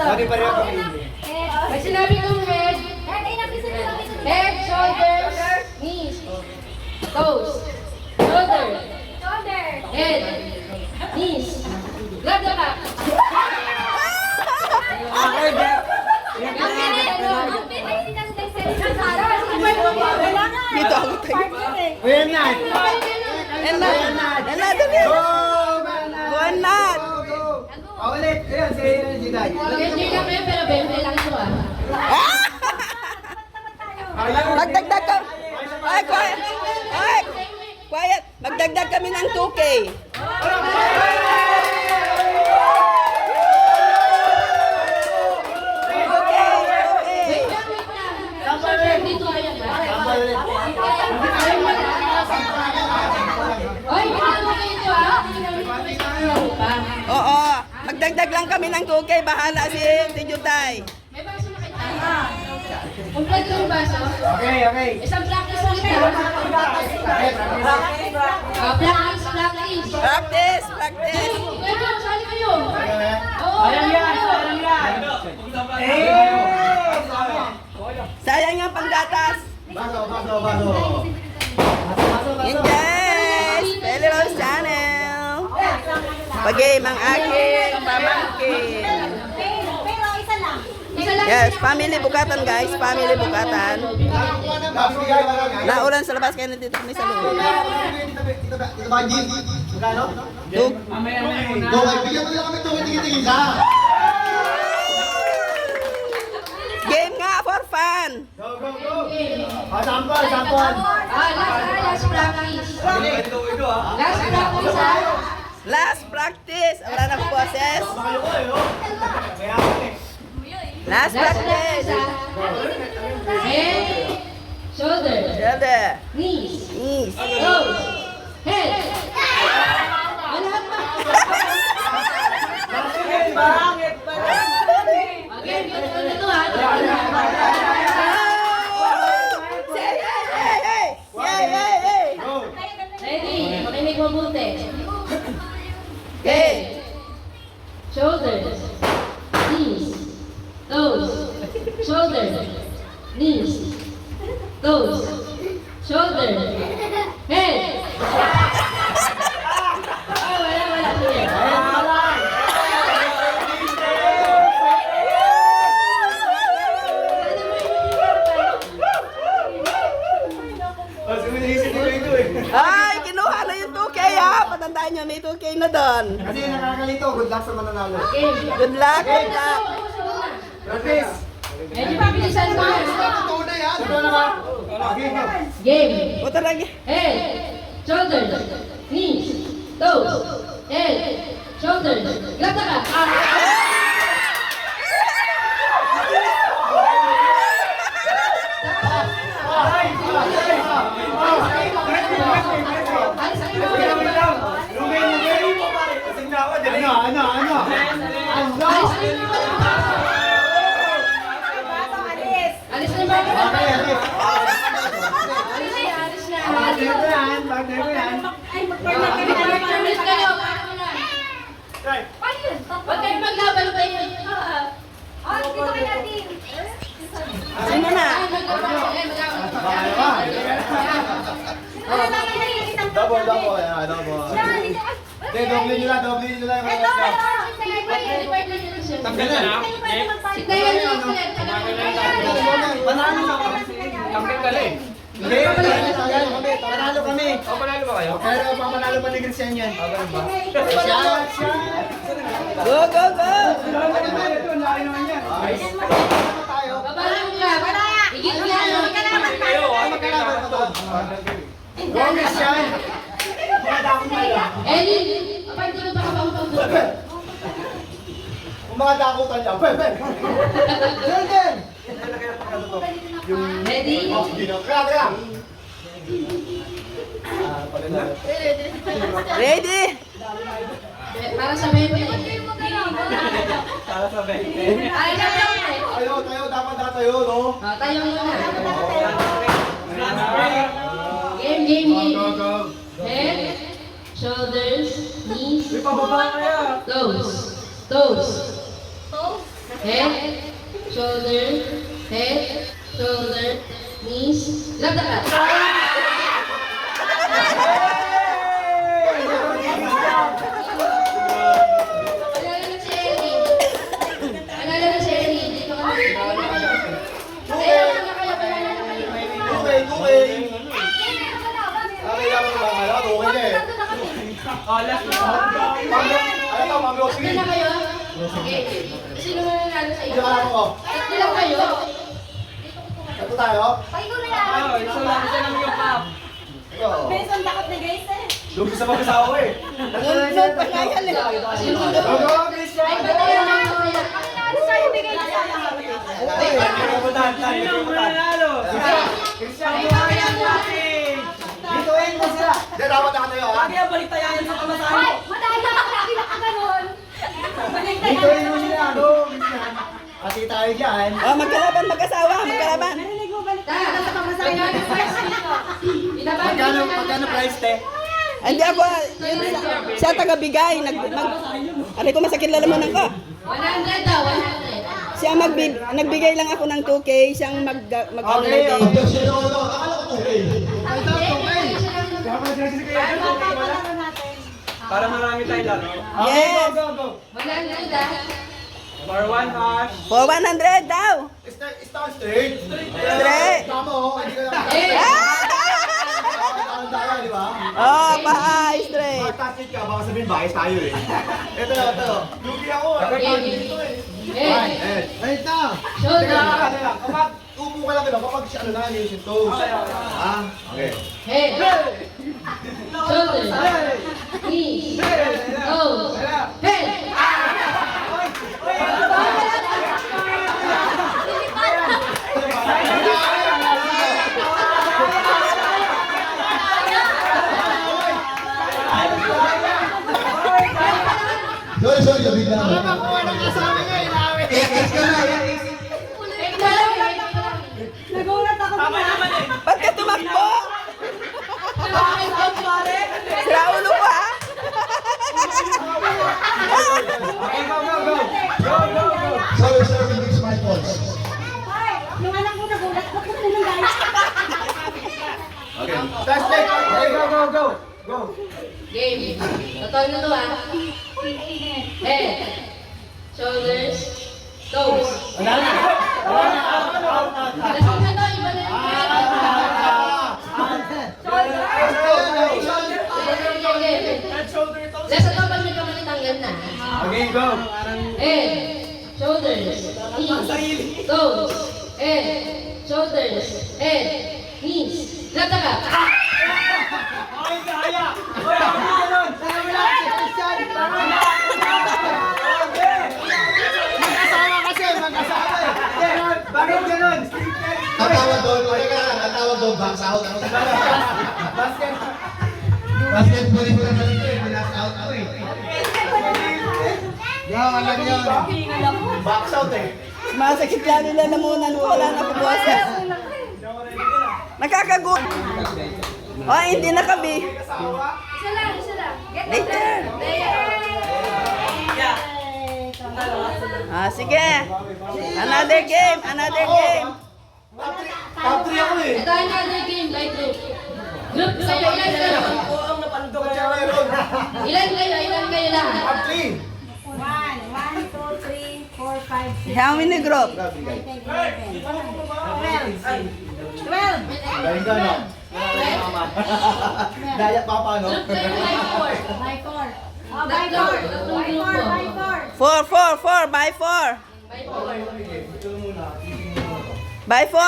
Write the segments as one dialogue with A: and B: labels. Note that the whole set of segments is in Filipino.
A: Lagi pareho kami.
B: Pag sinabi kong head, shoulders, knees, toes, shoulder, head, knees, grab the back.
C: Dito ako tayo.
A: Ayan na.
C: Dali. Buwanat.
A: Ulit. Ayan, si Dad.
B: Mag-enjoy kami pero bebe lang ito ah.
C: Magdagdag ka. Ay, quiet. Ay, quiet. Magdagdag kami ng 2K.
B: Wait lang. Shoulder dito ayan ba? Oy, ginagawa ko ito ah.
C: Oo. Magdagdag lang kami ng 2K. Bahala si Jutay.
B: May baso na kita. Complete yung baso.
A: Okay.
B: Isang practice ulit ha. Practice.
C: Practice.
B: Pwede, sali kayo. Oo,
A: Ayan yan.
C: Sayang yung panggatas.
A: Baso.
C: Yes! Belly Rose Channel. Pag-game ang aking pamangkin.
B: Isa lang.
C: Yes, family bukatan guys. Family bukatan. Naulan sa labas kaya nandito kami sa loob.
A: Ito ba, Jim? Magkano?
C: Dug.
A: Bigyan mo lang kami tingin-tingin sa.
C: Game nga for fun.
A: Go. Sample.
B: Last practice. Last practice ha.
C: Last practice. Wala na boses. Last
B: Last
C: practice.
B: practice ha. Head, shoulder,
C: Shoulder.
B: knees,
C: Knees.
B: toes, head. Lahat pa. Again, ito ha.
C: Hey.
B: Ready? Makinig mabuti.
C: Okay.
B: Shoulders, knees, toes, shoulders, knees, toes, shoulder, head. Wala. Sige.
C: Ay, kinuha na yung 2K ha. Patandaan nyo, may 2K na doon.
A: Kasi nakakalito, good luck sa mananalo.
C: Good luck.
A: Practice.
B: Medyo pabilisan mo.
A: Tunay ha? Ito na ba?
B: Game.
C: Puta lagi.
B: Head, shoulders, knees, toes, head, shoulders. Grab the back. Alis na ba? Alis na. Alis kayo. Huwag kayong maglaban kayo.
C: Sino na?
A: Double. Doble nyo lang yung Panalo ka kasi. Panalo kami. Panalo ba kayo? Pero papanalo pa ni Christian yan. Shot!
C: Go.
B: Babalang ka. Igit ka.
A: Go, Christian!
B: Eddie, apa hindi mo ba kapag-pag-pag?
A: Kung mga dakutan niya, ben! Jordan!
B: Ready?
A: Kaya!
C: Ready?
B: Para sa bebe.
A: Para sa ben.
B: Ay,
A: Tayo, dapat tayo, no?
B: tayo muna. Game.
A: Go.
B: Head, shoulders, knees,
A: Pababa kaya.
B: toes, head, shoulder, head, shoulder, knees, lagdagan. Alala na si Ellie. Alala na si Ellie. Dito ka na. Ayaw na kayo. Alala na kayo.
A: Okay. Okay lang ba? Okay na eh. Ano to, Mami Oscar?
B: Tatlo na kayo. Sige. Sino mo nanalo sa iyo?
A: Hindi ka lang ako.
B: Tatlo lang kayo.
A: Ito tayo? Ito.
D: Benson, takot na guys eh.
A: Lugis sa mag-asawa eh.
C: Nunod pa nga yan eh.
B: Sino mo
A: Go,
B: nanalo?
A: go, Christian!
B: Ay, ba't tayo nanalo?
D: Ano sa'yo bigay niya?
A: Christian!
B: Ay, ba't tayo nanalo?
A: Dituin mo sila! Hindi, dapat nakatayo ha?
D: Ay, madaya ka lagi na ka ganon.
A: Dituin mo sila! Go, Christian! Pati tayo dyan.
C: Oh, magkalaban mag-asawa, magkalaban.
D: Narinig mo balik
B: Ta,
D: tayo sa pamasahe natin first dito.
A: Magkano price te?
C: Hindi ako, yun, siya tagabigay. Aray ko masakit lalamunan ko.
B: 100 daw, 100.
C: Siya nagbigay lang ako ng 2K, siyang mag-ano
A: Okay,
C: din.
D: Papapalaro natin.
E: Para marami tayong laro.
C: Yes.
A: Go.
B: 100 ah.
E: For one hash.
C: For 100 daw.
A: Stand straight.
C: Straight.
A: Tama oh, hindi ka lang.
B: Eh,
A: Tama tayo, di ba?
C: Oh, pahay, straight.
A: Pag-touch ka, baka sabihin bias tayo eh. Ito. Lugi ako
B: eh.
A: Wait na.
B: Shoulder,
A: Kapag upo ka lang diba, kapag ano na, yung toes. Ah, okay.
B: head, shoulder, knees, toes, head.
F: Sorry, bigla mo.
D: Nagulat ako sa
C: Ba't ka tumakbo? Sira ulo ko ha?
A: Okay, go.
F: Sorry, mix my calls.
D: Ay, nung anak mo nagulat, bakit mo nang guys?
A: Okay. Touch leg. Okay, go.
B: Game. Totoo na to ah. Head, shoulders, toes.
A: Wala na.
B: Lasing na to, iba na yung Nasa to pag nagkamali tanggal na.
A: Okay, go.
B: Head, shoulders, knees, toes. Head, shoulders, head, knees. Lata ka.
A: Magkasama eh. Bakit ganun?
F: Tatawag doon, back out.
A: Basket.
F: Basketball ko naman ito eh, last out ako eh.
A: Alam yun. Box out eh.
C: Masakit lalo lalamunan ko, wala na pubuwasan. Nakakagut. Oh, hindi na kabi.
D: Isa lang. Get
C: Later. Ah, sige. Another game.
A: Top 3 ako eh.
B: Ito another game, like group. Group kayo, ilan kayo? Ilan kayo lahat?
A: Top 3.
D: 1, 2, 3, 4, 5, 6.
C: How many group?
D: 12.
A: Galing ka no? Daya pa pa no?
B: Group kayo by 4.
D: By 4. Oh, by
B: Tatlo.
D: 4.
B: Tatlong
D: By
B: grupo.
D: 4, by 4.
C: 4 by 4.
B: By 4.
C: By 4,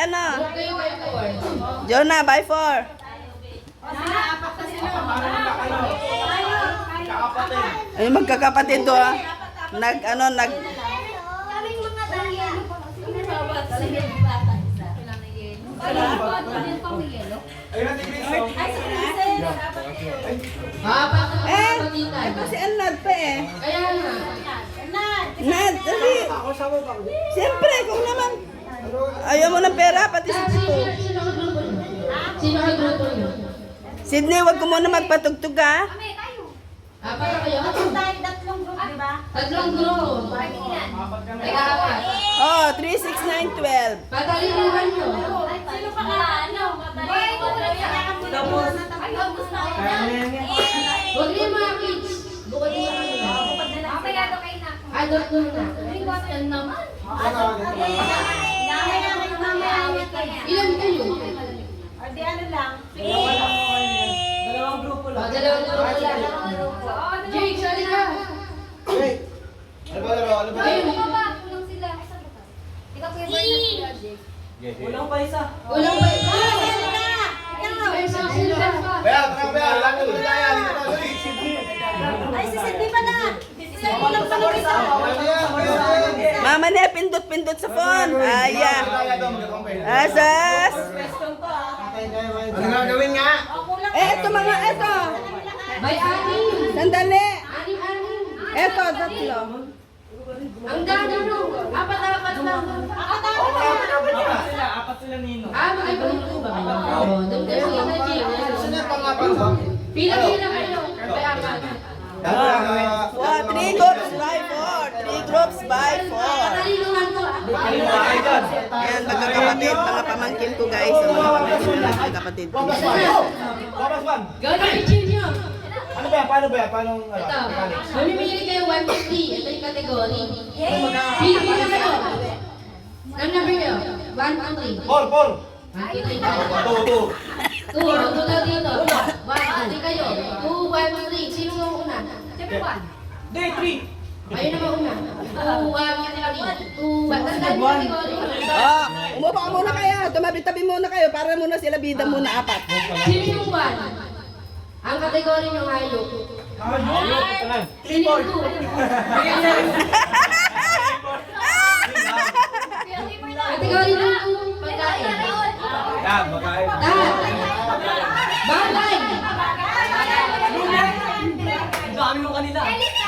C: ano?
B: Group kayo by 4.
C: Jonah, by 4.
D: Apat na sila.
C: Ay, magkakapatid to ah. Nag.
D: Kaming mga dahil.
A: Ayun natin Chris.
D: Ay, si Vincent.
B: Apat na
C: Eh,
B: kapatitan.
C: kasi Anad pa eh.
B: Kaya nga.
C: Nad, dali. Siyempre, kung naman. Ayaw mo ng pera, pati si Tito.
B: Sino ka grupo niyo? Sino ka grupo niyo?
C: Sydney, wag ko muna magpatugtog ha.
B: Apat na kayo?
D: Tatlong group, di ba?
B: Tatlong grupo. Teka,
C: 12.
B: Patalinuhan nyo.
D: Sino pa ka? Ano? Madali ko na yan. Tapos.
B: Huwag niyo mga kids. Bukod mo sa kanila.
D: Mamaya kayo na.
B: Adult muna.
D: Yan naman.
B: Ilan kayo?
D: Di ano lang.
E: Dalawang grupo lang.
B: Dalawang grupo lang. Jake, sali ka.
A: Hey! Ano ba laro? Ano ba?
B: Ayun.
D: Kulang sila. Ikaw kuya sila, Jake.
E: Kulang pa isa.
B: Kulang pa. Ay, sa sila.
A: Bea, tara Bea, lahat na tayo. Dito na, dali.
D: Ay, si Cindy pa na. Si Cindy lang pala isa.
C: Mama niya, pindot-pindot sa phone. Aya. Asas.
A: Ano nga gawin nga?
C: Eto mga, eto.
B: May anim.
C: Sandali.
B: Anim.
C: Eto, tatlo.
B: Ang dami nung. Apat lang.
E: Apat sila nino.
B: Ay, panito ba? Oo, doon kayo sa Jake.
A: Sino yung pangapat mo?
B: Pila kayo. May apat.
C: Wow, 3 groups by 4. 3 groups by 4.
B: Patalinuhan ko.
C: Ayan, magkakapatid, mga pamangkin ko guys. Ang mga pamangkin na lang, kapatid ko.
A: Wapas one.
B: Gawin ang team nyo.
A: Ano ba? Paano ba? Paano?
B: Ito, mamimili kayo 150. Ito yung category. Pili na kayo. Ang number kayo? 1, 2, 3.
A: Paul!
B: 1, 2, 3. 2 daw dito. 1, 2, kayo. 2, 1, 3. Sino ang una?
D: Siyempre, one.
E: Day 3.
B: Ayun naman una. 2, 1, 3. 2, 1. Tandaan yung category.
C: Oh, umupo ka muna kayo. Tumabi-tabi muna kayo para muna sila bida muna apat.
B: Sino yung 1? Ang kategory nyo hayop. Sino yung 2? Kategory ng pagkain.
E: Yan, makain.
B: Bagay.
E: Dami mo kanila.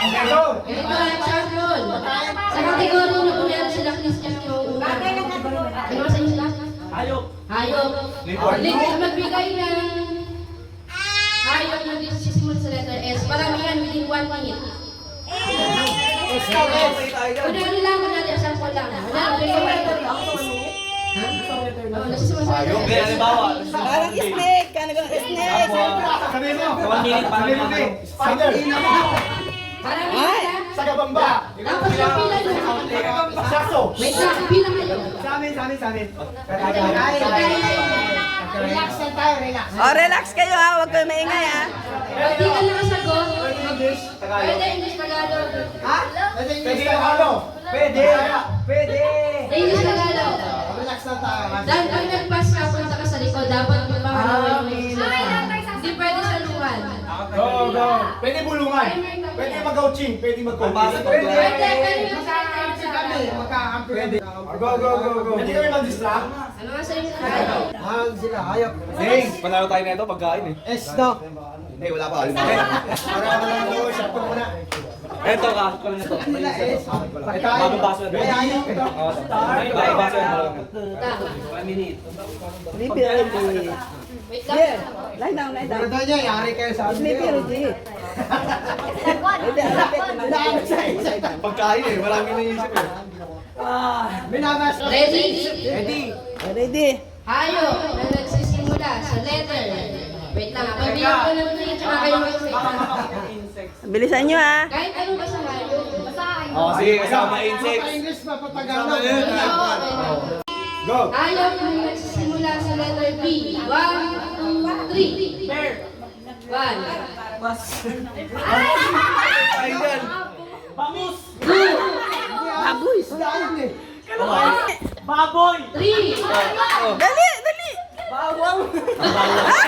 A: Hello!
B: Ito ang champion. Sa kategory nyo kung meron sila Christian yung una. Ano sa inyo sila?
E: Hayop.
B: Hayop. Magbigay ng hayop na sisimula sa letter S. Paramihan within 1 minute. Kunwari lang, kunwari, sample lang. Kunwari, ha?
A: Hayop.
E: Okay, halimbawa.
C: Parang snake. Kanagang snake.
A: Sabi mo!
E: 1 minute,
A: Sabi mo,
E: parang
A: Spider!
B: Paramihan ha?
A: Sagabamba!
B: Tapos yung pila nyo.
A: Sakso!
B: Wait lang, pila kayo.
A: Sa amin.
D: Relax lang tayo, relax.
C: Oh, relax kayo ha. Huwag kayo maingay ha.
B: Pag di ka nakasagot, pwede English Tagalog.
A: Pwede yung ano? Pwede!
B: English Tagalog.
A: Relax lang tayo.
B: Dan, ang nag-pass ka, punta ka sa likod, dapat yung pangalawa yung hindi pwede sa luwan.
A: Go! Pwede bulungan. Pwede mag-coaching. Pwede mag-coaching.
B: Pwede yung
A: Pwede. Go! Hindi kami mag-distract.
B: ano nga sa inyo tayo?
A: Ding!
E: Panalo tayo nito pagkain eh.
A: Hindi, wala pa. Para lang ako, shot ko muna.
E: Eto ka, ko na to. Bagong baso na. Bagong baso na. 1 minute.
C: Sleepy ready.
B: Wait lang.
C: Yeah. Lie down.
A: Ito niya, yari kayo sa amin.
C: Sleepy ready.
A: Pagkain eh, maraming naisip eh. Binamas.
B: Ready?
C: Ready.
B: Hayop na nagsisimula sa letter. Wait lang, pagbilang ko ng 3, tsaka kayo mag-wait.
C: Bilisan nyo ha.
B: Kahit ano ba sa hayop? Basahin.
E: Oh, sige, kasama insects.
A: English pa, Patagana. Go!
B: Hayop na nagsisimula sa letter B. 1, 2, 3.
E: Bear.
B: 1.
E: Bas.
A: Ay, yan.
E: Bangus.
B: 2.
C: Baboy.
E: Baboy.
B: 3.
C: Dali.
E: Bawang.
C: Ah!